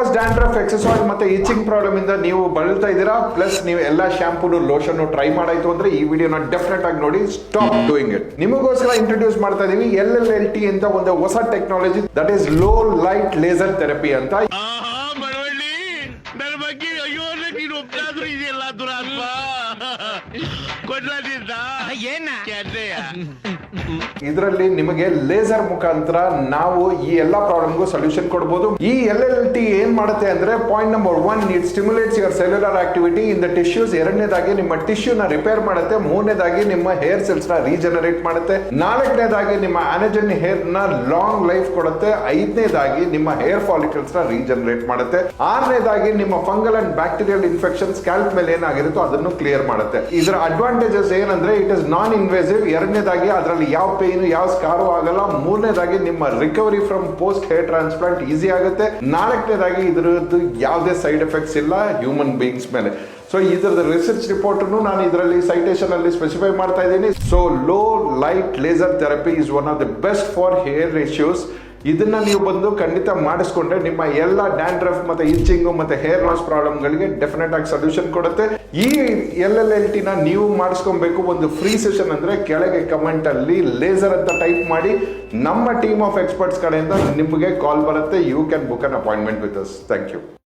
Because dandruff, excess oil ಮತ್ತೆ itching problem ಇಂದ ನೀವು ಬಳಲ್ತಾ ಇದ್ದೀರಾ, ಪ್ಲಸ್ ನೀವು ಎಲ್ಲಾ ಶಾಂಪೂನು ಲೋಷನ್ ಟ್ರೈ ಮಾಡಾಯ್ತು ಅಂದ್ರೆ ಈ ವಿಡಿಯೋನ ಡೆಫಿನೆಟ್ ಆಗಿ ನೋಡಿ. Stop doing it. ನಿಮಗೋಸ್ಕರ ಇಂಟ್ರೊಡ್ಯೂಸ್ ಮಾಡ್ತಾ ಇದೀವಿ LLLT ಅಂತ ಒಂದು ಹೊಸ technology, that is low light laser therapy ಅಂತ. ಇದರಲ್ಲಿ ನಿಮಗೆ ಲೇಸರ್ ಮುಖಾಂತರ ನಾವು ಈ ಎಲ್ಲಾ ಪ್ರಾಬ್ಲಮ್ಗೂ ಸೊಲ್ಯೂಷನ್ ಕೊಡಬಹುದು. ಈ LLLT ಏನ್ ಮಾಡುತ್ತೆ ಅಂದ್ರೆ, point number 1, it stimulates your cellular activity in the tissues. ಎರಡನೇದಾಗಿ ನಿಮ್ಮ ಟಿಶ್ಯೂನ ರಿಪೇರ್ ಮಾಡುತ್ತೆ. ಮೂರನೇದಾಗಿ ನಿಮ್ಮ ಹೇರ್ ಸೆಲ್ಸ್ ನ ರೀಜನರೇಟ್ ಮಾಡುತ್ತೆ. ನಾಲ್ಕನೇದಾಗಿ ನಿಮ್ಮ ಆನಜನ್ ಹೇರ್ ನ ಲಾಂಗ್ ಲೈಫ್ ಕೊಡುತ್ತೆ. ಐದನೇದಾಗಿ ನಿಮ್ಮ ಹೇರ್ ಫಾಲಿಕಲ್ಸ್ ನ ರೀಜನರೇಟ್ ಮಾಡುತ್ತೆ. ಆರನೇದಾಗಿ ನಿಮ್ಮ fungal and bacterial infection scalp ಮೇಲೆ ಏನಾಗಿರುತ್ತೋ ಅದನ್ನು ಕ್ಲಿಯರ್ ಮಾಡುತ್ತೆ. ಇದರ ಅಡ್ವಾಂಟೇಜಸ್ ಏನಂದ್ರೆ, ಇಟ್ ಇಸ್ ನಾನ್ ಇನ್ವೇಸಿವ್. ಎರಡನೇದಾಗಿ ಅದರಲ್ಲಿ ಯಾವ ಪೇನ್ ಯಾವ ಸ್ಕಾರು ಆಗಲ್ಲ. ಮೂರನೇದಾಗಿ ನಿಮ್ಮ recovery from post hair transplant easy ಆಗುತ್ತೆ. ನಾಲ್ಕನೇದಾಗಿ ಇದರದ್ದು ಯಾವುದೇ ಸೈಡ್ ಎಫೆಕ್ಟ್ಸ್ ಇಲ್ಲ ಹ್ಯೂಮನ್ ಬೀಯಿಂಗ್ಸ್ ಮೇಲೆ. ಸೊ ಇದರದ ರಿಸರ್ಚ್ ರಿಪೋರ್ಟ್ ನಾನು ಇದರಲ್ಲಿ ಸೈಟೇಷನ್ ಅಲ್ಲಿ ಸ್ಪೆಸಿಫೈ ಮಾಡ್ತಾ ಇದ್ದೀನಿ. So low light laser therapy is one of the best for hair issues. ಇದನ್ನ ನೀವು ಬಂದು ಖಂಡಿತ ಮಾಡಿಸ್ಕೊಂಡ್ರೆ ನಿಮ್ಮ ಎಲ್ಲ ಡ್ಯಾಂಡ್ರಫ್ ಮತ್ತೆ ಇಚಿಂಗ್ ಮತ್ತೆ ಹೇರ್ ಲಾಸ್ ಪ್ರಾಬ್ಲಮ್ ಗಳಿಗೆ ಡೆಫಿನೆಟ್ ಆಗಿ ಸೊಲ್ಯೂಷನ್ ಕೊಡುತ್ತೆ. ಈ LLLT ನ ನೀವು ಮಾಡಿಸ್ಕೊಬೇಕು. ಒಂದು ಫ್ರೀ ಸೆಷನ್ ಅಂದ್ರೆ ಕೆಳಗೆ ಕಮೆಂಟ್ ಅಲ್ಲಿ ಲೇಸರ್ ಅಂತ ಟೈಪ್ ಮಾಡಿ, ನಮ್ಮ ಟೀಮ್ ಆಫ್ ಎಕ್ಸ್ಪರ್ಟ್ಸ್ ಕಡೆಯಿಂದ ನಿಮಗೆ ಕಾಲ್ ಬರುತ್ತೆ. You can book an appointment with us. Thank you.